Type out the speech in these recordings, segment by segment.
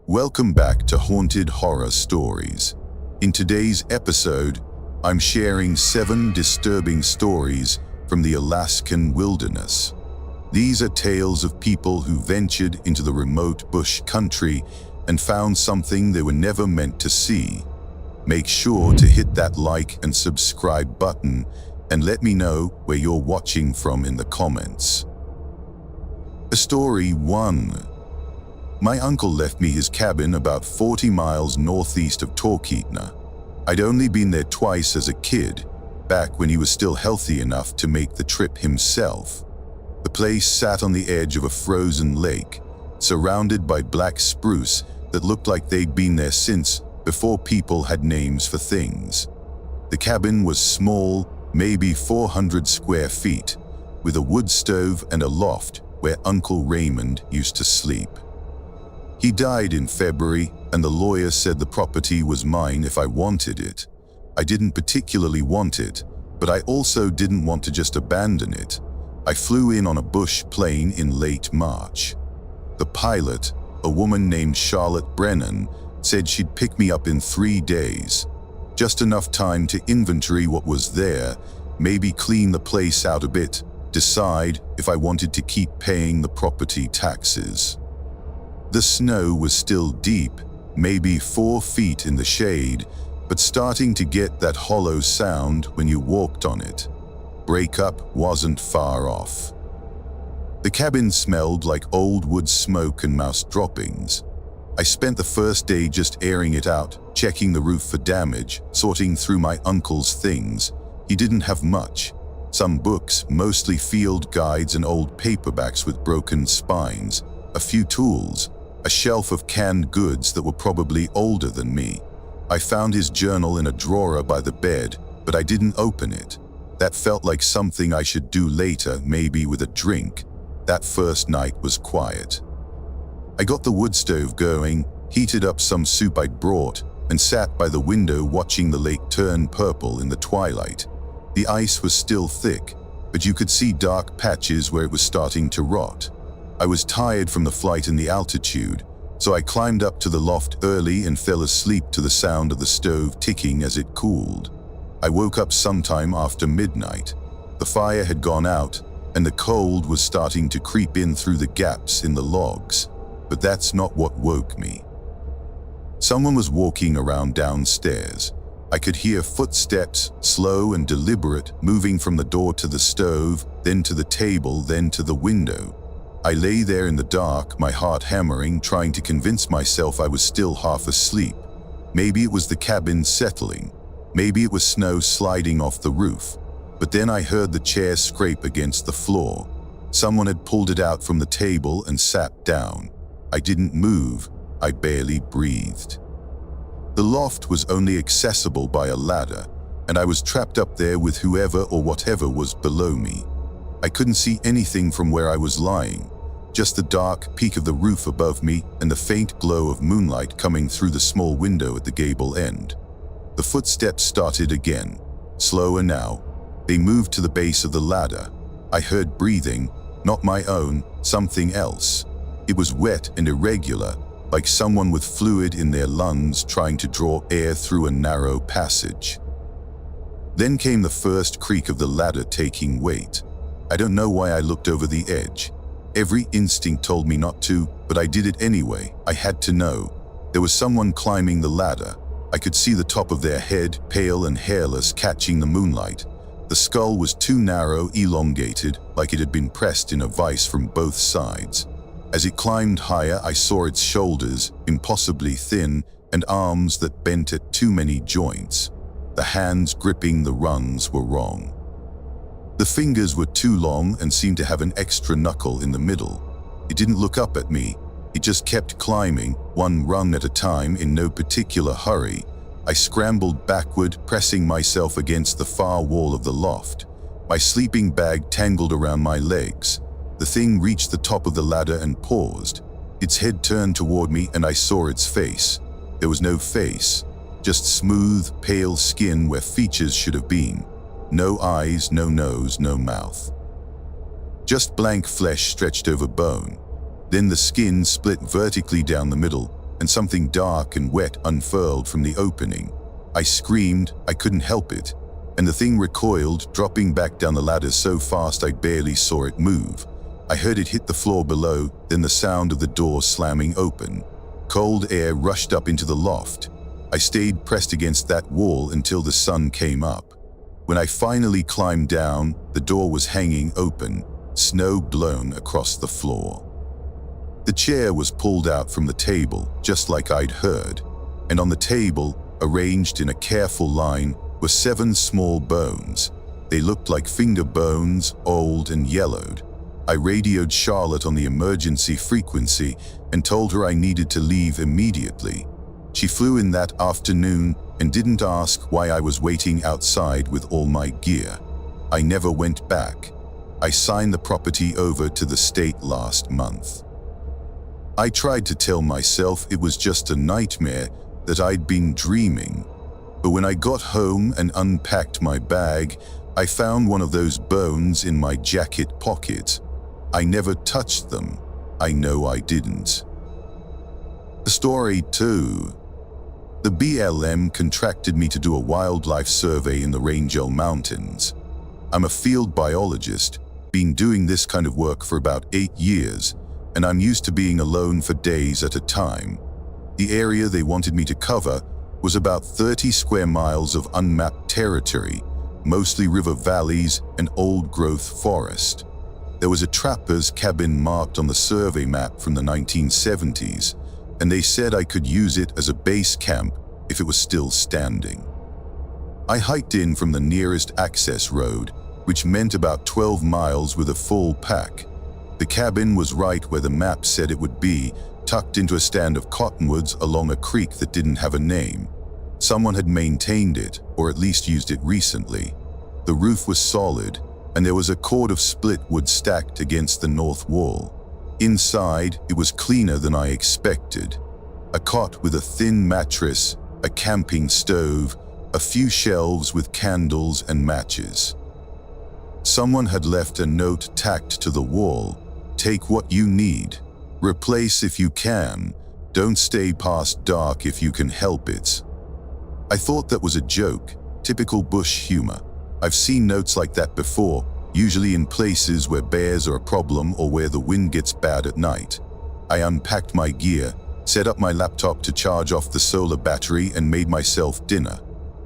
Welcome back to Haunted Horror Stories. In today's episode, I'm sharing 7 disturbing stories from the Alaskan wilderness. These are tales of people who ventured into the remote bush country and found something they were never meant to see. Make sure to hit that like and subscribe button and let me know where you're watching from in the comments. Story 1. My uncle left me his cabin about 40 miles northeast of Talkeetna. I'd only been there twice as a kid, back when he was still healthy enough to make the trip himself. The place sat on the edge of a frozen lake, surrounded by black spruce that looked like they'd been there since before people had names for things. The cabin was small, maybe 400 square feet, with a wood stove and a loft where Uncle Raymond used to sleep. He died in February, and the lawyer said the property was mine if I wanted it. I didn't particularly want it, but I also didn't want to just abandon it. I flew in on a bush plane in late March. The pilot, a woman named Charlotte Brennan, said she'd pick me up in 3 days. Just enough time to inventory what was there, maybe clean the place out a bit, decide if I wanted to keep paying the property taxes. The snow was still deep, maybe 4 feet in the shade, but starting to get that hollow sound when you walked on it. Breakup wasn't far off. The cabin smelled like old wood smoke and mouse droppings. I spent the first day just airing it out, checking the roof for damage, sorting through my uncle's things. He didn't have much. Some books, mostly field guides and old paperbacks with broken spines, a few tools, a shelf of canned goods that were probably older than me. I found his journal in a drawer by the bed, but I didn't open it. That felt like something I should do later, maybe with a drink. That first night was quiet. I got the wood stove going, heated up some soup I'd brought, and sat by the window watching the lake turn purple in the twilight. The ice was still thick, but you could see dark patches where it was starting to rot. I was tired from the flight and the altitude, so I climbed up to the loft early and fell asleep to the sound of the stove ticking as it cooled. I woke up sometime after midnight. The fire had gone out, and the cold was starting to creep in through the gaps in the logs. But that's not what woke me. Someone was walking around downstairs. I could hear footsteps, slow and deliberate, moving from the door to the stove, then to the table, then to the window. I lay there in the dark, my heart hammering, trying to convince myself I was still half asleep. Maybe it was the cabin settling. Maybe it was snow sliding off the roof. But then I heard the chair scrape against the floor. Someone had pulled it out from the table and sat down. I didn't move. I barely breathed. The loft was only accessible by a ladder, and I was trapped up there with whoever or whatever was below me. I couldn't see anything from where I was lying, just the dark peak of the roof above me and the faint glow of moonlight coming through the small window at the gable end. The footsteps started again, slower now. They moved to the base of the ladder. I heard breathing, not my own, something else. It was wet and irregular, like someone with fluid in their lungs trying to draw air through a narrow passage. Then came the first creak of the ladder taking weight. I don't know why I looked over the edge. Every instinct told me not to, but I did it anyway. I had to know. There was someone climbing the ladder. I could see the top of their head, pale and hairless, catching the moonlight. The skull was too narrow, elongated, like it had been pressed in a vise from both sides. As it climbed higher, I saw its shoulders, impossibly thin, and arms that bent at too many joints. The hands gripping the rungs were wrong. The fingers were too long and seemed to have an extra knuckle in the middle. It didn't look up at me. It just kept climbing, one rung at a time in no particular hurry. I scrambled backward, pressing myself against the far wall of the loft. My sleeping bag tangled around my legs. The thing reached the top of the ladder and paused. Its head turned toward me and I saw its face. There was no face, just smooth, pale skin where features should have been. No eyes, no nose, no mouth. Just blank flesh stretched over bone. Then the skin split vertically down the middle, and something dark and wet unfurled from the opening. I screamed, I couldn't help it, and the thing recoiled, dropping back down the ladder so fast I barely saw it move. I heard it hit the floor below, then the sound of the door slamming open. Cold air rushed up into the loft. I stayed pressed against that wall until the sun came up. When I finally climbed down, the door was hanging open, snow blown across the floor. The chair was pulled out from the table, just like I'd heard, and on the table, arranged in a careful line, were 7 small bones. They looked like finger bones, old and yellowed. I radioed Charlotte on the emergency frequency and told her I needed to leave immediately. She flew in that afternoon and didn't ask why I was waiting outside with all my gear. I never went back. I signed the property over to the state last month. I tried to tell myself it was just a nightmare, that I'd been dreaming. But when I got home and unpacked my bag, I found one of those bones in my jacket pocket. I never touched them. I know I didn't. Story 2. The BLM contracted me to do a wildlife survey in the Rangel Mountains. I'm a field biologist, been doing this kind of work for about 8 years, and I'm used to being alone for days at a time. The area they wanted me to cover was about 30 square miles of unmapped territory, mostly river valleys and old-growth forest. There was a trapper's cabin marked on the survey map from the 1970s, and they said I could use it as a base camp if it was still standing. I hiked in from the nearest access road, which meant about 12 miles with a full pack. The cabin was right where the map said it would be, tucked into a stand of cottonwoods along a creek that didn't have a name. Someone had maintained it, or at least used it recently. The roof was solid, and there was a cord of split wood stacked against the north wall. Inside, it was cleaner than I expected. A cot with a thin mattress, a camping stove, a few shelves with candles and matches. Someone had left a note tacked to the wall. Take what you need. Replace if you can. Don't stay past dark if you can help it. I thought that was a joke, typical bush humor. I've seen notes like that before, usually in places where bears are a problem or where the wind gets bad at night. I unpacked my gear, set up my laptop to charge off the solar battery, and made myself dinner.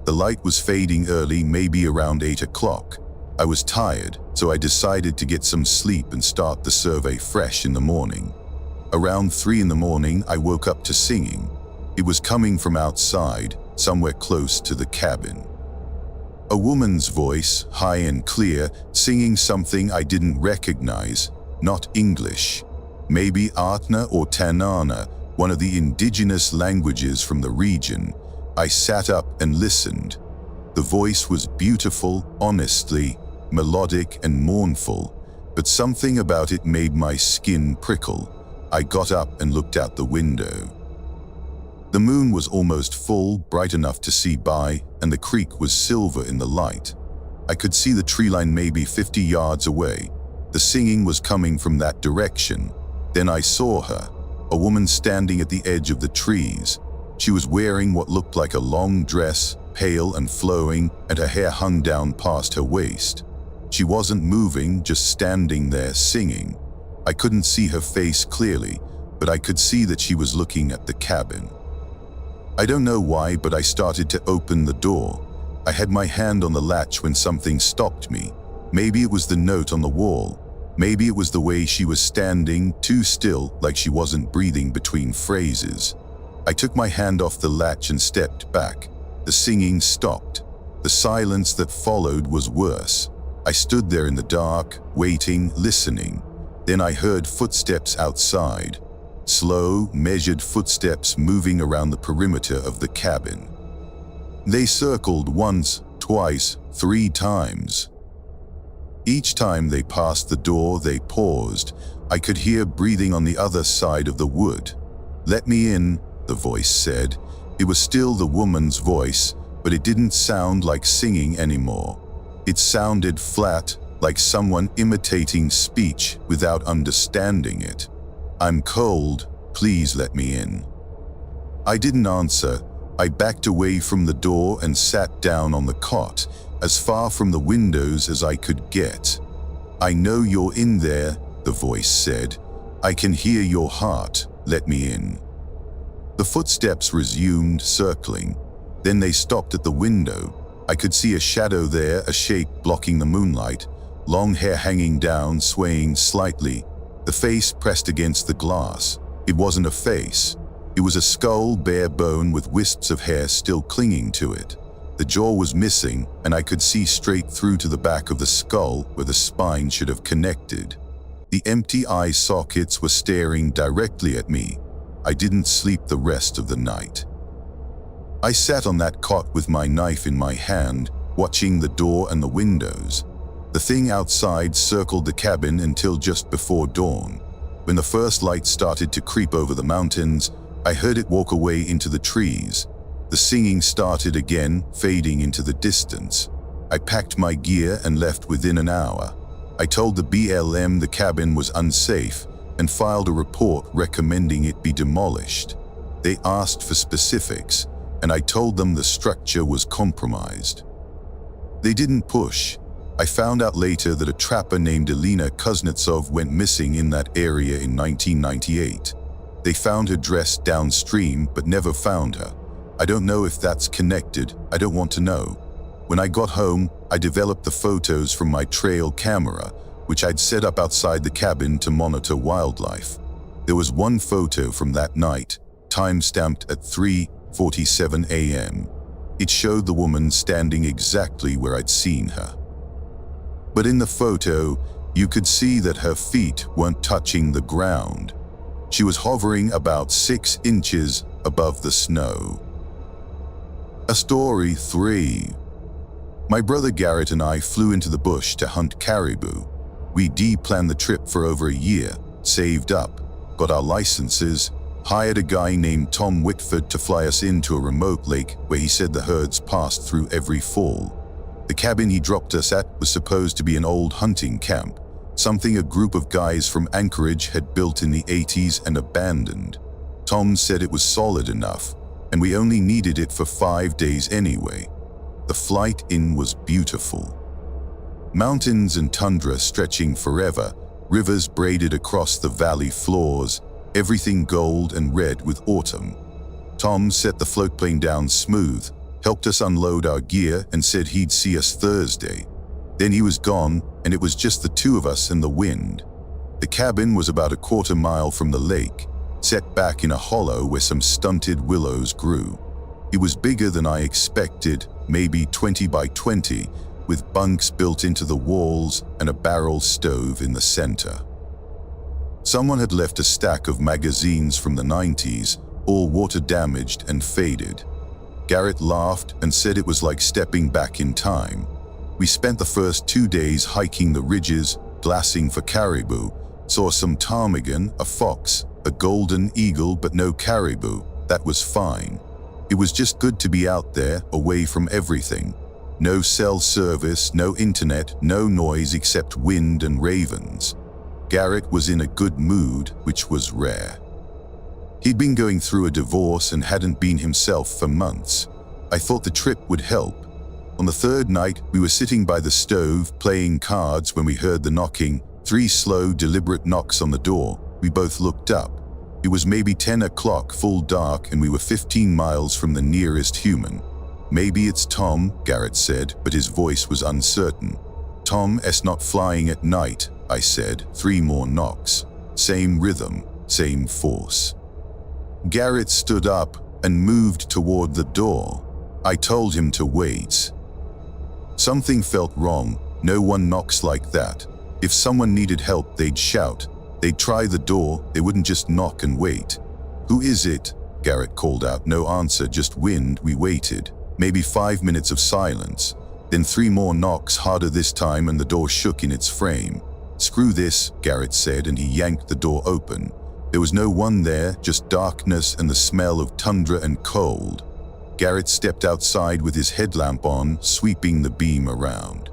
The light was fading early, maybe around 8 o'clock. I was tired, so I decided to get some sleep and start the survey fresh in the morning. Around 3 in the morning, I woke up to singing. It was coming from outside, somewhere close to the cabin. A woman's voice, high and clear, singing something I didn't recognize, not English. Maybe Atna or Tanana, one of the indigenous languages from the region. I sat up and listened. The voice was beautiful, honestly, melodic and mournful, but something about it made my skin prickle. I got up and looked out the window. The moon was almost full, bright enough to see by, and the creek was silver in the light. I could see the tree line maybe 50 yards away. The singing was coming from that direction. Then I saw her, a woman standing at the edge of the trees. She was wearing what looked like a long dress, pale and flowing, and her hair hung down past her waist. She wasn't moving, just standing there singing. I couldn't see her face clearly, but I could see that she was looking at the cabin. I don't know why, but I started to open the door. I had my hand on the latch when something stopped me. Maybe it was the note on the wall. Maybe it was the way she was standing, too still, like she wasn't breathing between phrases. I took my hand off the latch and stepped back. The singing stopped. The silence that followed was worse. I stood there in the dark, waiting, listening. Then I heard footsteps outside. Slow, measured footsteps moving around the perimeter of the cabin. They circled once, twice, 3 times. Each time they passed the door, they paused. I could hear breathing on the other side of the wood. "Let me in," the voice said. It was still the woman's voice, but it didn't sound like singing anymore. It sounded flat, like someone imitating speech without understanding it. "I'm cold, please let me in." I didn't answer. I backed away from the door and sat down on the cot, as far from the windows as I could get. "I know you're in there," the voice said. "I can hear your heart. Let me in." The footsteps resumed circling. Then they stopped at the window. I could see a shadow there, a shape blocking the moonlight, long hair hanging down, swaying slightly, the face pressed against the glass. It wasn't a face. It was a skull, bare bone with wisps of hair still clinging to it. The jaw was missing, and I could see straight through to the back of the skull where the spine should have connected. The empty eye sockets were staring directly at me. I didn't sleep the rest of the night. I sat on that cot with my knife in my hand, watching the door and the windows. The thing outside circled the cabin until just before dawn. When the first light started to creep over the mountains, I heard it walk away into the trees. The singing started again, fading into the distance. I packed my gear and left within an hour. I told the BLM the cabin was unsafe and filed a report recommending it be demolished. They asked for specifics, and I told them the structure was compromised. They didn't push. I found out later that a trapper named Elena Kuznetsov went missing in that area in 1998. They found her dressed downstream but never found her. I don't know if that's connected. I don't want to know. When I got home, I developed the photos from my trail camera, which I'd set up outside the cabin to monitor wildlife. There was one photo from that night, time-stamped at 3:47 a.m. It showed the woman standing exactly where I'd seen her. But in the photo, you could see that her feet weren't touching the ground. She was hovering about 6 inches above the snow. A story 3. My brother Garrett and I flew into the bush to hunt caribou. We planned the trip for over a year, saved up, got our licenses, hired a guy named Tom Whitford to fly us into a remote lake where he said the herds passed through every fall. The cabin he dropped us at was supposed to be an old hunting camp, something a group of guys from Anchorage had built in the 80s and abandoned. Tom said it was solid enough, and we only needed it for 5 days anyway. The flight in was beautiful. Mountains and tundra stretching forever, rivers braided across the valley floors, everything gold and red with autumn. Tom set the floatplane down smooth, helped us unload our gear, and said he'd see us Thursday. Then he was gone, and it was just the two of us and the wind. The cabin was about a quarter mile from the lake, set back in a hollow where some stunted willows grew. It was bigger than I expected, maybe 20 by 20, with bunks built into the walls and a barrel stove in the center. Someone had left a stack of magazines from the 90s, all water-damaged and faded. Garrett laughed and said it was like stepping back in time. We spent the first 2 days hiking the ridges, glassing for caribou, saw some ptarmigan, a fox, a golden eagle, but no caribou. That was fine. It was just good to be out there, away from everything. No cell service, no internet, no noise except wind and ravens. Garrett was in a good mood, which was rare. He'd been going through a divorce and hadn't been himself for months. I thought the trip would help. On the third night, we were sitting by the stove, playing cards, when we heard the knocking, 3 slow, deliberate knocks on the door. We both looked up. It was maybe 10 o'clock, full dark, and we were 15 miles from the nearest human. "Maybe it's Tom," Garrett said, but his voice was uncertain. "Tom's not flying at night," I said. 3 more knocks. Same rhythm, same force. Garrett stood up and moved toward the door. I told him to wait. Something felt wrong. No one knocks like that. If someone needed help, they'd shout. They'd try the door, they wouldn't just knock and wait. "Who is it?" Garrett called out. No answer, just wind. We waited. Maybe 5 minutes of silence. Then 3 more knocks, harder this time, and the door shook in its frame. "Screw this," Garrett said, and he yanked the door open. There was no one there, just darkness and the smell of tundra and cold. Garrett stepped outside with his headlamp on, sweeping the beam around.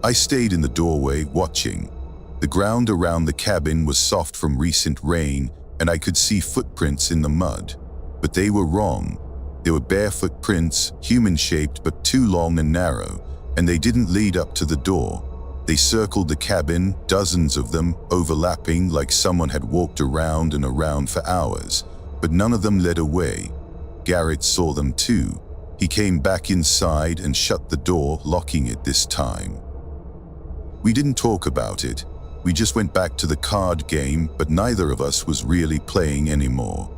I stayed in the doorway, watching. The ground around the cabin was soft from recent rain, and I could see footprints in the mud. But they were wrong. There were bare footprints, human-shaped but too long and narrow, and they didn't lead up to the door. They circled the cabin, dozens of them, overlapping like someone had walked around and around for hours, but none of them led away. Garrett saw them too. He came back inside and shut the door, locking it this time. We didn't talk about it. We just went back to the card game, but neither of us was really playing anymore.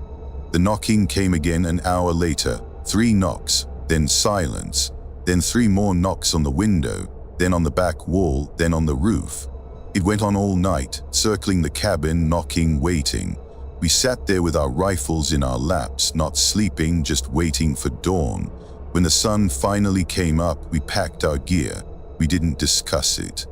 The knocking came again an hour later, 3 knocks, then silence, then 3 more knocks on the window, then on the back wall, then on the roof. It went on all night, circling the cabin, knocking, waiting. We sat there with our rifles in our laps, not sleeping, just waiting for dawn. When the sun finally came up, we packed our gear. We didn't discuss it.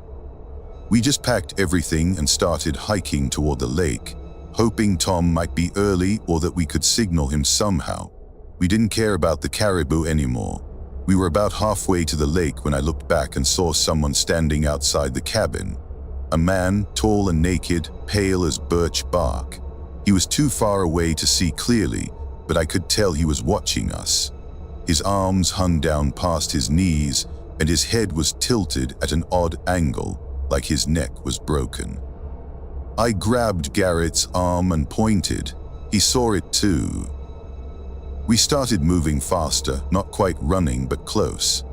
We just packed everything and started hiking toward the lake, hoping Tom might be early or that we could signal him somehow. We didn't care about the caribou anymore. We were about halfway to the lake when I looked back and saw someone standing outside the cabin. A man, tall and naked, pale as birch bark. He was too far away to see clearly, but I could tell he was watching us. His arms hung down past his knees, and his head was tilted at an odd angle, like his neck was broken. I grabbed Garrett's arm and pointed. He saw it too. We started moving faster, not quite running, but close.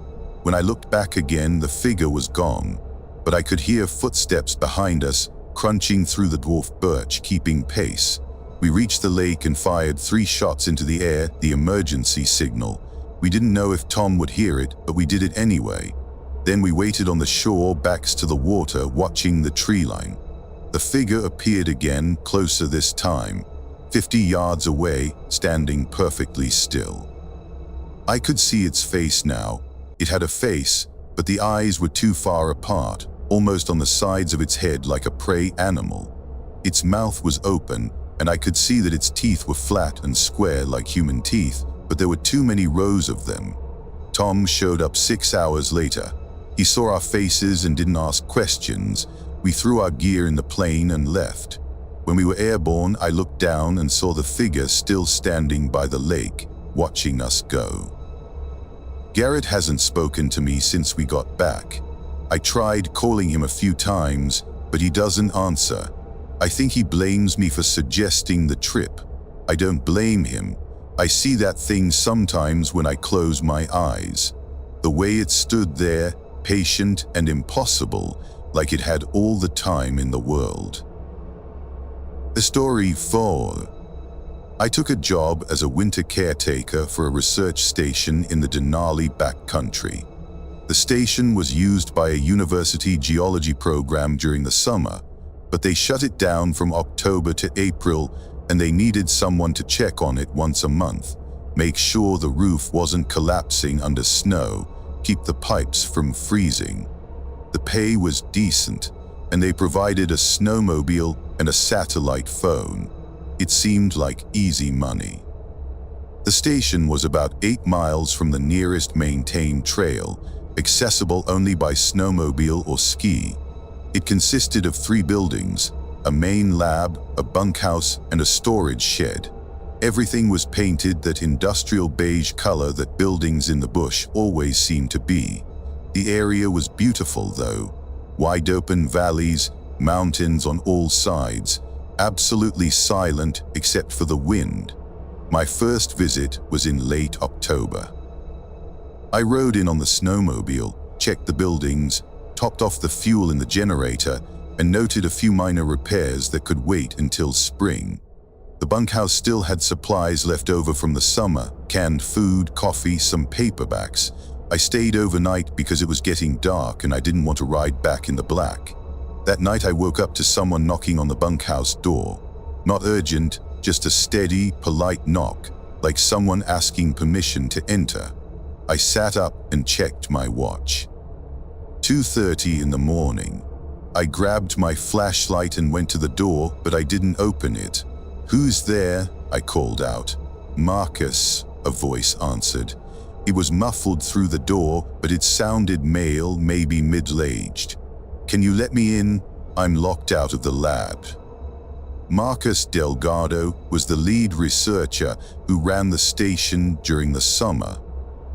When I looked back again, the figure was gone, but I could hear footsteps behind us, crunching through the dwarf birch, keeping pace. We reached the lake and fired 3 shots into the air, the emergency signal. We didn't know if Tom would hear it, but we did it anyway. Then we waited on the shore, backs to the water, watching the tree line. The figure appeared again, closer this time, 50 yards away, standing perfectly still. I could see its face now. It had a face, but the eyes were too far apart, almost on the sides of its head like a prey animal. Its mouth was open, and I could see that its teeth were flat and square like human teeth, but there were too many rows of them. Tom showed up 6 hours later. He saw our faces and didn't ask questions. We threw our gear in the plane and left. When we were airborne, I looked down and saw the figure still standing by the lake, watching us go. Garrett hasn't spoken to me since we got back. I tried calling him a few times, but he doesn't answer. I think he blames me for suggesting the trip. I don't blame him. I see that thing sometimes when I close my eyes. The way it stood there, patient and impossible, like it had all the time in the world. The story 4. I took a job as a winter caretaker for a research station in the Denali backcountry. The station was used by a university geology program during the summer, but they shut it down from October to April, and they needed someone to check on it once a month, make sure the roof wasn't collapsing under snow, keep the pipes from freezing. The pay was decent, and they provided a snowmobile and a satellite phone. It seemed like easy money. The station was about 8 miles from the nearest maintained trail, accessible only by snowmobile or ski. It consisted of 3 buildings, a main lab, a bunkhouse, and a storage shed. Everything was painted that industrial beige color that buildings in the bush always seem to be. The area was beautiful though. Wide open valleys, mountains on all sides, absolutely silent except for the wind. My first visit was in late October. I rode in on the snowmobile, checked the buildings, topped off the fuel in the generator, and noted a few minor repairs that could wait until spring. The bunkhouse still had supplies left over from the summer, canned food, coffee, some paperbacks. I stayed overnight because it was getting dark and I didn't want to ride back in the black. That night I woke up to someone knocking on the bunkhouse door. Not urgent, just a steady, polite knock, like someone asking permission to enter. I sat up and checked my watch. 2:30 in the morning. I grabbed my flashlight and went to the door, but I didn't open it. "Who's there?" I called out. "Marcus," a voice answered. It was muffled through the door, but it sounded male, maybe middle-aged. "Can you let me in? I'm locked out of the lab." Marcus Delgado was the lead researcher who ran the station during the summer.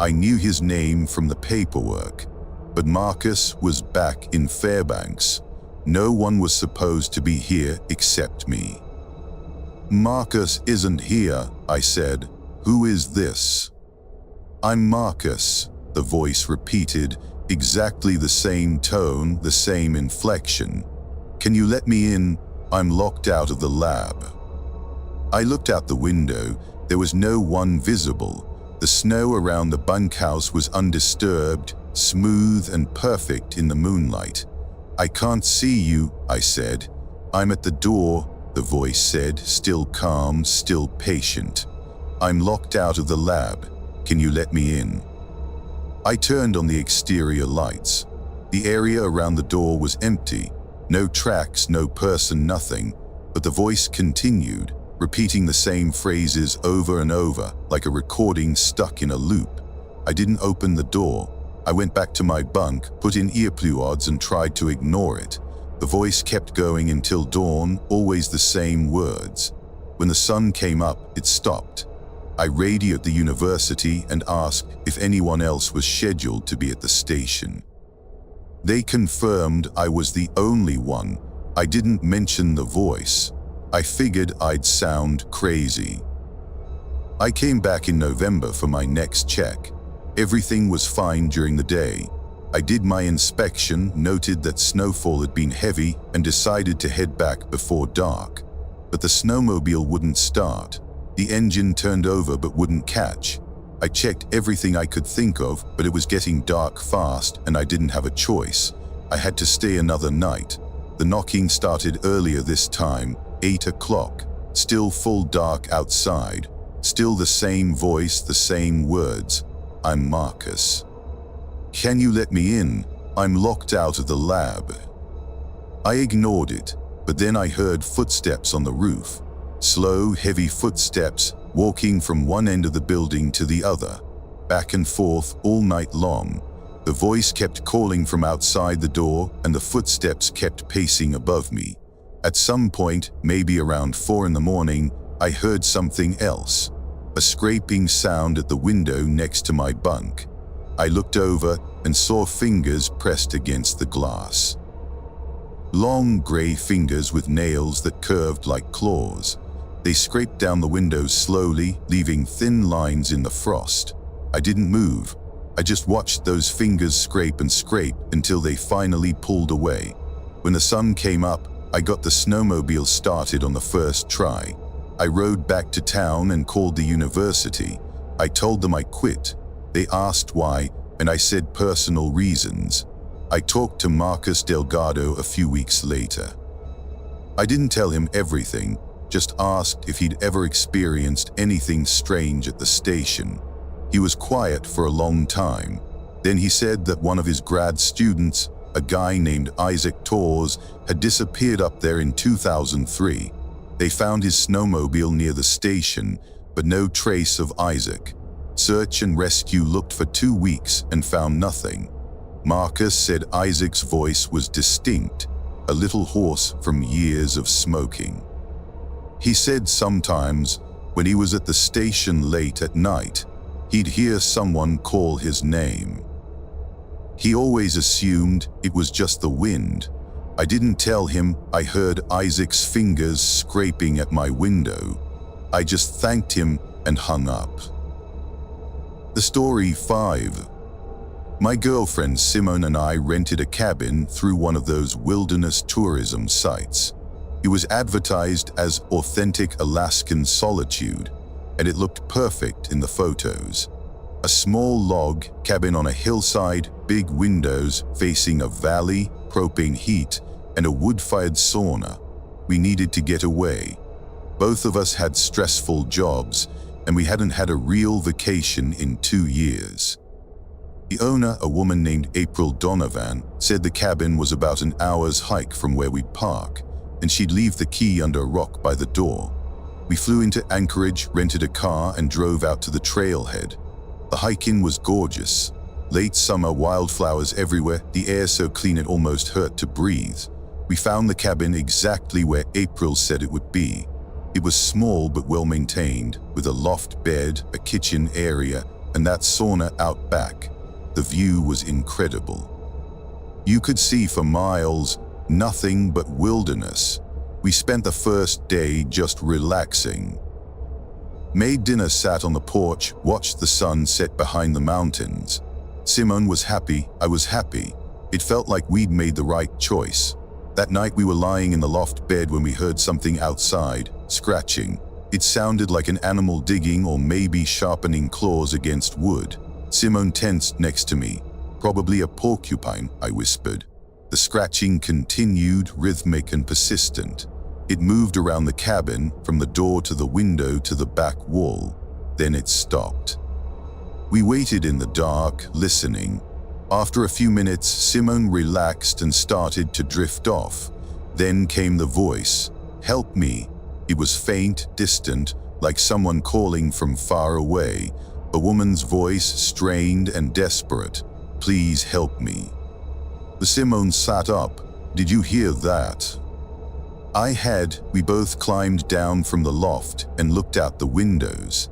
I knew his name from the paperwork, but Marcus was back in Fairbanks. No one was supposed to be here except me. "Marcus isn't here," I said. "Who is this?" "I'm Marcus," the voice repeated, exactly the same tone, the same inflection. "Can you let me in? I'm locked out of the lab." I looked out the window. There was no one visible. The snow around the bunkhouse was undisturbed, smooth and perfect in the moonlight. "I can't see you," I said. "I'm at the door," the voice said, still calm, still patient. "I'm locked out of the lab. Can you let me in?" I turned on the exterior lights. The area around the door was empty. No tracks, no person, nothing. But the voice continued, repeating the same phrases over and over, like a recording stuck in a loop. I didn't open the door. I went back to my bunk, put in earplugs and tried to ignore it. The voice kept going until dawn, always the same words. When the sun came up, it stopped. I radioed the university and asked if anyone else was scheduled to be at the station. They confirmed I was the only one. I didn't mention the voice. I figured I'd sound crazy. I came back in November for my next check. Everything was fine during the day. I did my inspection, noted that snowfall had been heavy, and decided to head back before dark. But the snowmobile wouldn't start. The engine turned over but wouldn't catch. I checked everything I could think of, but it was getting dark fast and I didn't have a choice. I had to stay another night. The knocking started earlier this time, 8 o'clock. Still full dark outside. Still the same voice, the same words. "I'm Marcus. Can you let me in? I'm locked out of the lab." I ignored it, but then I heard footsteps on the roof. Slow, heavy footsteps, walking from one end of the building to the other, back and forth all night long. The voice kept calling from outside the door, and the footsteps kept pacing above me. At some point, maybe around 4 in the morning, I heard something else. A scraping sound at the window next to my bunk. I looked over and saw fingers pressed against the glass. Long gray fingers with nails that curved like claws. They scraped down the windows slowly, leaving thin lines in the frost. I didn't move. I just watched those fingers scrape and scrape until they finally pulled away. When the sun came up, I got the snowmobile started on the first try. I rode back to town and called the university. I told them I quit. They asked why, and I said personal reasons. I talked to Marcus Delgado a few weeks later. I didn't tell him everything, just asked if he'd ever experienced anything strange at the station. He was quiet for a long time. Then he said that one of his grad students, a guy named Isaac Torres, had disappeared up there in 2003. They found his snowmobile near the station, but no trace of Isaac. Search and rescue looked for 2 weeks and found nothing. Marcus said Isaac's voice was distinct, a little hoarse from years of smoking. He said sometimes, when he was at the station late at night, he'd hear someone call his name. He always assumed it was just the wind. I didn't tell him I heard Isaac's fingers scraping at my window. I just thanked him and hung up. The story 5. My girlfriend Simone and I rented a cabin through one of those wilderness tourism sites. It was advertised as authentic Alaskan solitude, and it looked perfect in the photos. A small log cabin on a hillside, big windows facing a valley, propane heat, and a wood-fired sauna. We needed to get away. Both of us had stressful jobs, and we hadn't had a real vacation in 2 years. The owner, a woman named April Donovan, said the cabin was about an hour's hike from where we'd park, and she'd leave the key under a rock by the door. We flew into Anchorage, rented a car, and drove out to the trailhead. The hike-in was gorgeous. Late summer, wildflowers everywhere, the air so clean it almost hurt to breathe. We found the cabin exactly where April said it would be. It was small but well maintained, with a loft bed, a kitchen area, and that sauna out back. The view was incredible. You could see for miles, nothing but wilderness. We spent the first day just relaxing. Made dinner, sat on the porch, watched the sun set behind the mountains. Simone was happy, I was happy. It felt like we'd made the right choice. That night we were lying in the loft bed when we heard something outside, scratching. It sounded like an animal digging or maybe sharpening claws against wood. Simone tensed next to me. Probably a porcupine, I whispered. The scratching continued, rhythmic and persistent. It moved around the cabin, from the door to the window to the back wall. Then it stopped. We waited in the dark, listening. After a few minutes, Simone relaxed and started to drift off. Then came the voice. "Help me." It was faint, distant, like someone calling from far away. A woman's voice, strained and desperate. "Please help me." Simone sat up. "Did you hear that?" I had. We both climbed down from the loft and looked out the windows.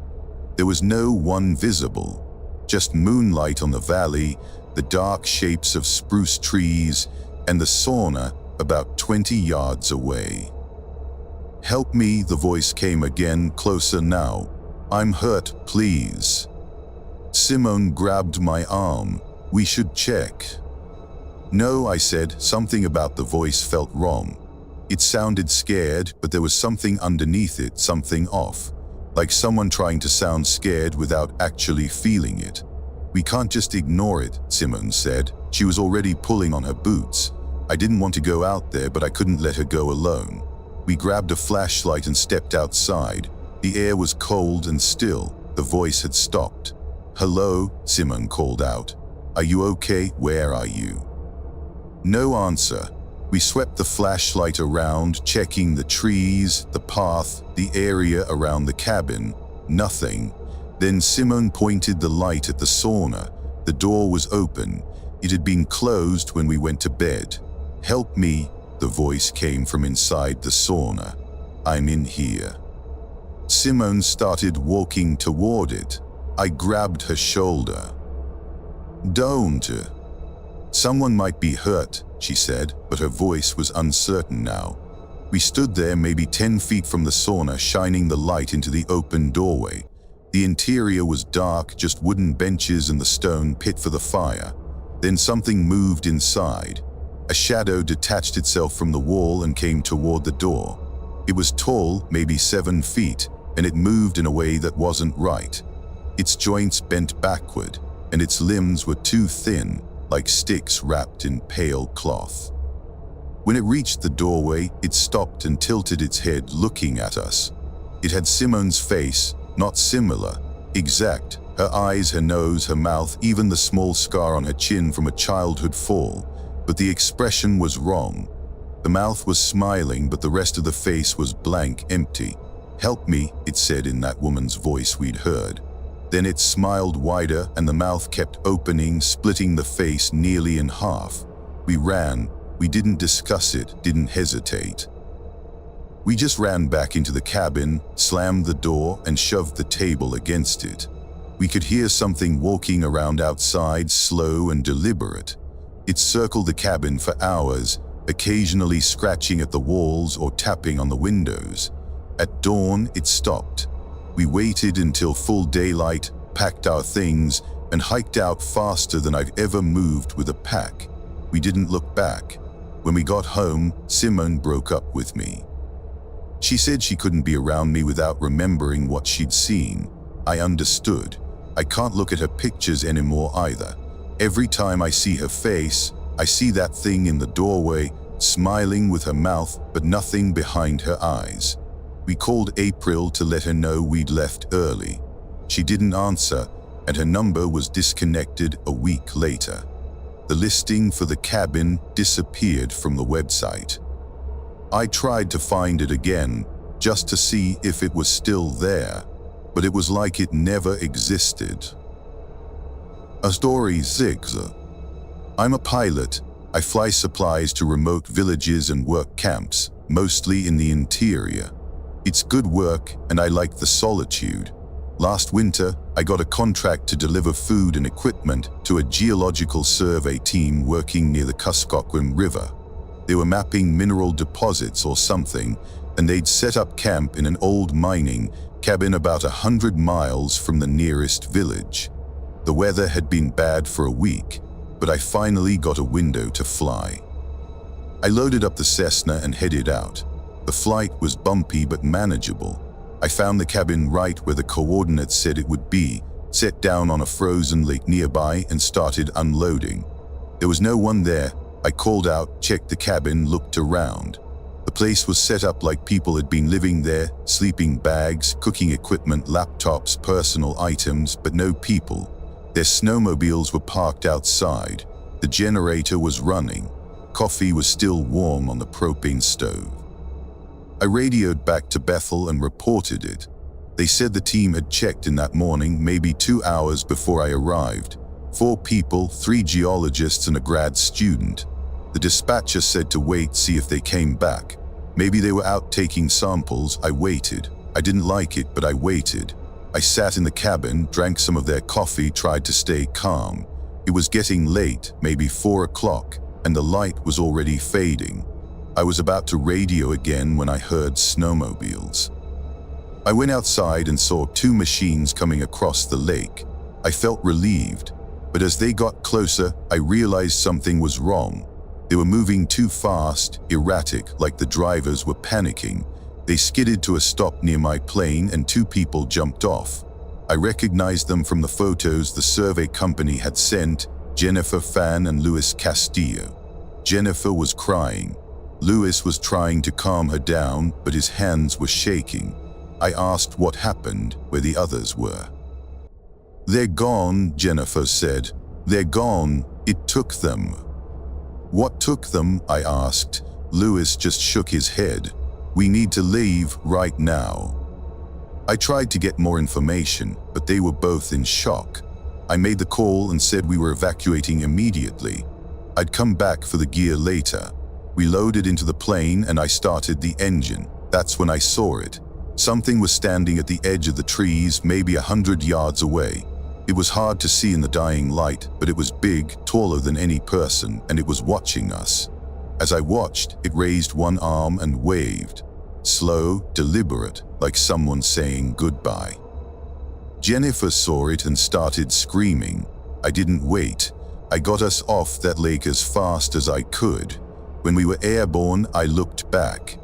There was no one visible, just moonlight on the valley, the dark shapes of spruce trees, and the sauna about 20 yards away. "Help me," the voice came again, closer now. "I'm hurt, please." Simone grabbed my arm. "We should check." "No," I said. Something about the voice felt wrong. It sounded scared, but there was something underneath it, something off. Like someone trying to sound scared without actually feeling it. "We can't just ignore it," Simone said. She was already pulling on her boots. I didn't want to go out there, but I couldn't let her go alone. We grabbed a flashlight and stepped outside. The air was cold and still. The voice had stopped. "Hello," Simone called out. "Are you okay? Where are you?" No answer. We swept the flashlight around, checking the trees, the path, the area around the cabin. Nothing. Then Simone pointed the light at the sauna. The door was open. It had been closed when we went to bed. "Help me," the voice came from inside the sauna. "I'm in here." Simone started walking toward it. I grabbed her shoulder. "Don't." "Someone might be hurt," she said, but her voice was uncertain now. We stood there maybe 10 feet from the sauna, shining the light into the open doorway. The interior was dark, just wooden benches and the stone pit for the fire. Then something moved inside. A shadow detached itself from the wall and came toward the door. It was tall, maybe 7 feet, and it moved in a way that wasn't right. Its joints bent backward, and its limbs were too thin, like sticks wrapped in pale cloth. When it reached the doorway, it stopped and tilted its head, looking at us. It had Simone's face, not similar, exact. Her eyes, her nose, her mouth, even the small scar on her chin from a childhood fall. But the expression was wrong. The mouth was smiling, but the rest of the face was blank, empty. "Help me," it said in that woman's voice we'd heard. Then it smiled wider and the mouth kept opening, splitting the face nearly in half. We ran. We didn't discuss it, didn't hesitate. We just ran back into the cabin, slammed the door, and shoved the table against it. We could hear something walking around outside, slow and deliberate. It circled the cabin for hours, occasionally scratching at the walls or tapping on the windows. At dawn, it stopped. We waited until full daylight, packed our things, and hiked out faster than I've ever moved with a pack. We didn't look back. When we got home, Simone broke up with me. She said she couldn't be around me without remembering what she'd seen. I understood. I can't look at her pictures anymore either. Every time I see her face, I see that thing in the doorway, smiling with her mouth, but nothing behind her eyes. We called April to let her know we'd left early. She didn't answer, and her number was disconnected a week later. The listing for the cabin disappeared from the website. I tried to find it again, just to see if it was still there, but it was like it never existed. A story 6. I'm a pilot. I fly supplies to remote villages and work camps, mostly in the interior. It's good work and I like the solitude. Last winter, I got a contract to deliver food and equipment to a geological survey team working near the Kuskokwim River. They were mapping mineral deposits or something, and they'd set up camp in an old mining cabin about 100 miles from the nearest village. The weather had been bad for a week, but I finally got a window to fly. I loaded up the Cessna and headed out. The flight was bumpy but manageable. I found the cabin right where the coordinates said it would be, set down on a frozen lake nearby and started unloading. There was no one there. I called out, checked the cabin, looked around. The place was set up like people had been living there, sleeping bags, cooking equipment, laptops, personal items, but no people. Their snowmobiles were parked outside. The generator was running. Coffee was still warm on the propane stove. I radioed back to Bethel and reported it. They said the team had checked in that morning, maybe 2 hours before I arrived. 4 people, 3 geologists and a grad student. The dispatcher said to wait, see if they came back. Maybe they were out taking samples. I waited. I didn't like it, but I waited. I sat in the cabin, drank some of their coffee, tried to stay calm. It was getting late, maybe 4 o'clock, and the light was already fading. I was about to radio again when I heard snowmobiles. I went outside and saw 2 machines coming across the lake. I felt relieved, but as they got closer, I realized something was wrong. They were moving too fast, erratic, like the drivers were panicking. They skidded to a stop near my plane and 2 people jumped off. I recognized them from the photos the survey company had sent, Jennifer Fan and Luis Castillo. Jennifer was crying. Luis was trying to calm her down, but his hands were shaking. I asked what happened, where the others were. "They're gone," Jennifer said. "They're gone. It took them." "What took them?" I asked. Luis just shook his head. "We need to leave right now." I tried to get more information, but they were both in shock. I made the call and said we were evacuating immediately. I'd come back for the gear later. We loaded into the plane and I started the engine. That's when I saw it. Something was standing at the edge of the trees, maybe 100 yards away. It was hard to see in the dying light, but it was big, taller than any person, and it was watching us. As I watched, it raised one arm and waved. Slow, deliberate, like someone saying goodbye. Jennifer saw it and started screaming. I didn't wait. I got us off that lake as fast as I could. When we were airborne, I looked back.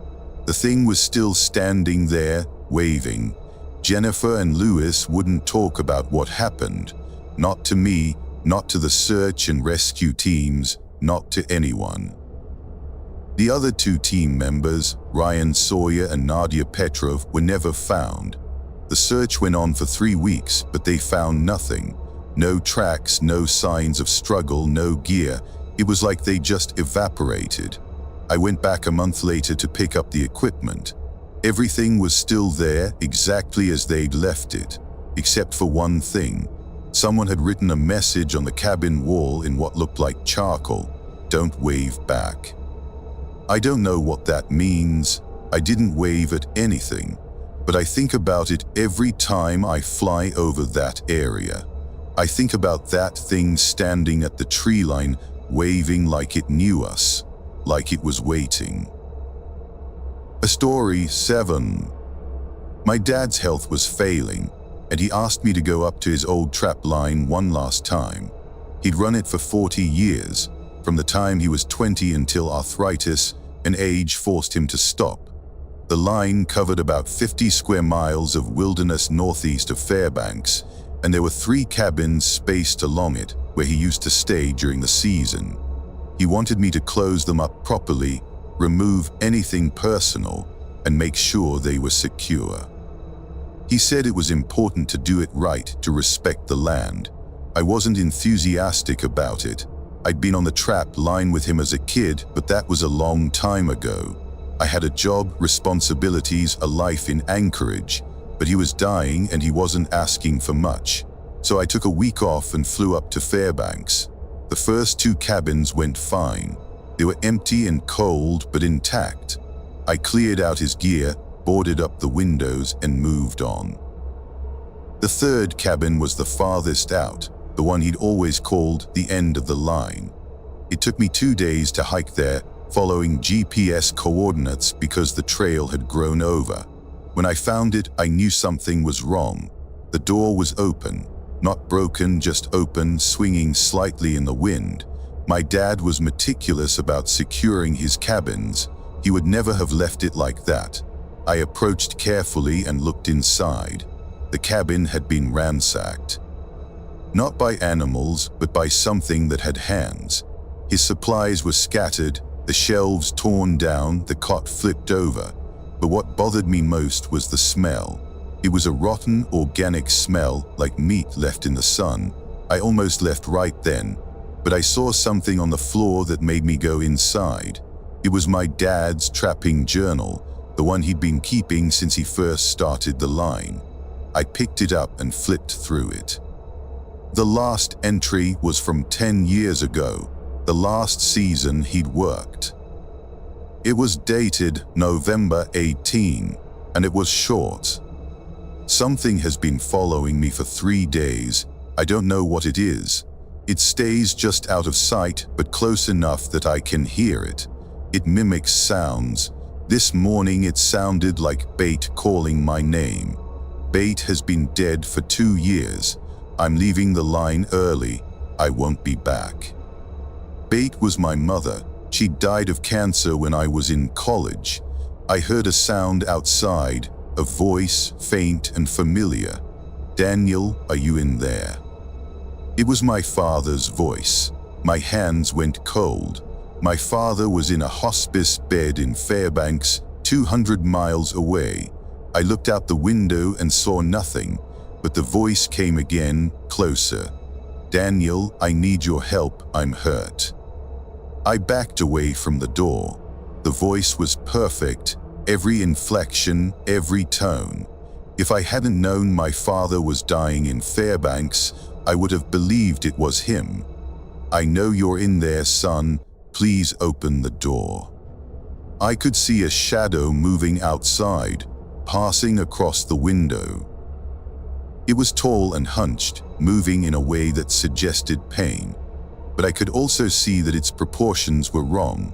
The thing was still standing there, waving. Jennifer and Luis wouldn't talk about what happened. Not to me, not to the search and rescue teams, not to anyone. The other 2 team members, Ryan Sawyer and Nadia Petrov, were never found. The search went on for 3 weeks, but they found nothing. No tracks, no signs of struggle, no gear. It was like they just evaporated. I went back a month later to pick up the equipment. Everything was still there, exactly as they'd left it, except for one thing. Someone had written a message on the cabin wall in what looked like charcoal. "Don't wave back." I don't know what that means. I didn't wave at anything, but I think about it every time I fly over that area. I think about that thing standing at the tree line, waving like it knew us, like it was waiting. A story 7. My dad's health was failing, and he asked me to go up to his old trap line one last time. He'd run it for 40 years, from the time he was 20 until arthritis and age forced him to stop. The line covered about 50 square miles of wilderness northeast of Fairbanks, and there were 3 cabins spaced along it where he used to stay during the season. He wanted me to close them up properly, remove anything personal, and make sure they were secure. He said it was important to do it right, to respect the land. I wasn't enthusiastic about it. I'd been on the trap line with him as a kid, but that was a long time ago. I had a job, responsibilities, a life in Anchorage, but he was dying and he wasn't asking for much. So I took a week off and flew up to Fairbanks. The first 2 cabins went fine. They were empty and cold, but intact. I cleared out his gear, boarded up the windows, and moved on. The third cabin was the farthest out, the one he'd always called the end of the line. It took me 2 days to hike there, following GPS coordinates because the trail had grown over. When I found it, I knew something was wrong. The door was open, not broken, just open, swinging slightly in the wind. My dad was meticulous about securing his cabins. He would never have left it like that. I approached carefully and looked inside. The cabin had been ransacked. Not by animals, but by something that had hands. His supplies were scattered, the shelves torn down, the cot flipped over. But what bothered me most was the smell. It was a rotten, organic smell, like meat left in the sun. I almost left right then, but I saw something on the floor that made me go inside. It was my dad's trapping journal, the one he'd been keeping since he first started the line. I picked it up and flipped through it. The last entry was from 10 years ago, the last season he'd worked. It was dated November 18, and it was short. Something has been following me for 3 days. I don't know what it is. It stays just out of sight, but close enough that I can hear it. It mimics sounds. This morning it sounded like Bait calling my name. Bait has been dead for 2 years. I'm leaving the line early. I won't be back. Bait was my mother. She died of cancer when I was in college. I heard a sound outside, a voice, faint and familiar. "Daniel, are you in there?" It was my father's voice. My hands went cold. My father was in a hospice bed in Fairbanks, 200 miles away. I looked out the window and saw nothing, but the voice came again, closer. "Daniel, I need your help, I'm hurt." I backed away from the door. The voice was perfect, every inflection, every tone. If I hadn't known my father was dying in Fairbanks, I would have believed it was him. "I know you're in there, son. Please open the door." I could see a shadow moving outside, passing across the window. It was tall and hunched, moving in a way that suggested pain. But I could also see that its proportions were wrong.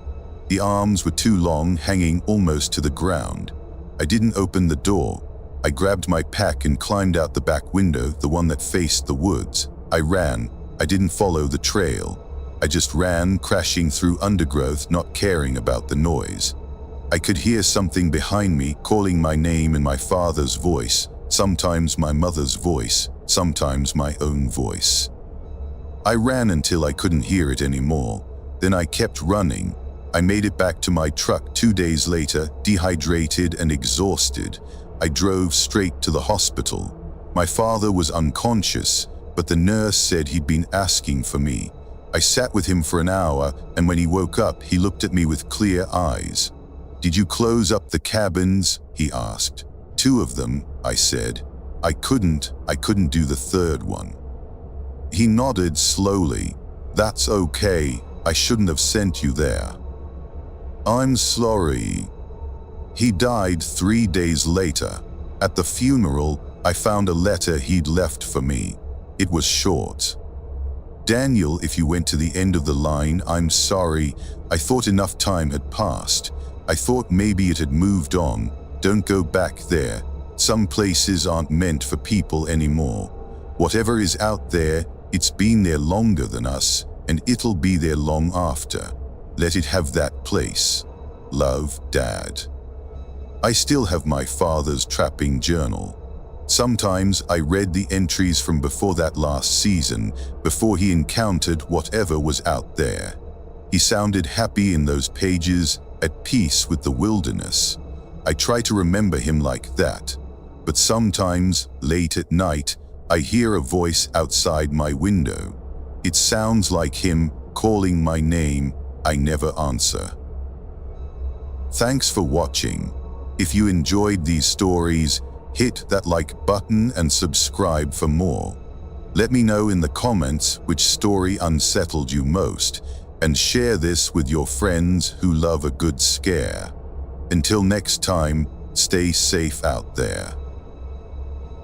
The arms were too long, hanging almost to the ground. I didn't open the door. I grabbed my pack and climbed out the back window, the one that faced the woods. I ran. I didn't follow the trail. I just ran, crashing through undergrowth, not caring about the noise. I could hear something behind me, calling my name in my father's voice, sometimes my mother's voice, sometimes my own voice. I ran until I couldn't hear it anymore. Then I kept running. I made it back to my truck 2 days later, dehydrated and exhausted. I drove straight to the hospital. My father was unconscious, but the nurse said he'd been asking for me. I sat with him for an hour, and when he woke up, he looked at me with clear eyes. "Did you close up the cabins?" he asked. "2 of them," I said. I couldn't do the third one." He nodded slowly. "That's okay. I shouldn't have sent you there." "I'm sorry." He died 3 days later. At the funeral, I found a letter he'd left for me. It was short. "Daniel, if you went to the end of the line, I'm sorry. I thought enough time had passed. I thought maybe it had moved on. Don't go back there. Some places aren't meant for people anymore. Whatever is out there, it's been there longer than us, and it'll be there long after. Let it have that place. Love, Dad." I still have my father's trapping journal. Sometimes I read the entries from before that last season, before he encountered whatever was out there. He sounded happy in those pages, at peace with the wilderness. I try to remember him like that, but sometimes, late at night, I hear a voice outside my window. It sounds like him calling my name. I never answer. Thanks for watching. If you enjoyed these stories, hit that like button and subscribe for more. Let me know in the comments which story unsettled you most. and share this with your friends who love a good scare. Until next time, stay safe out there.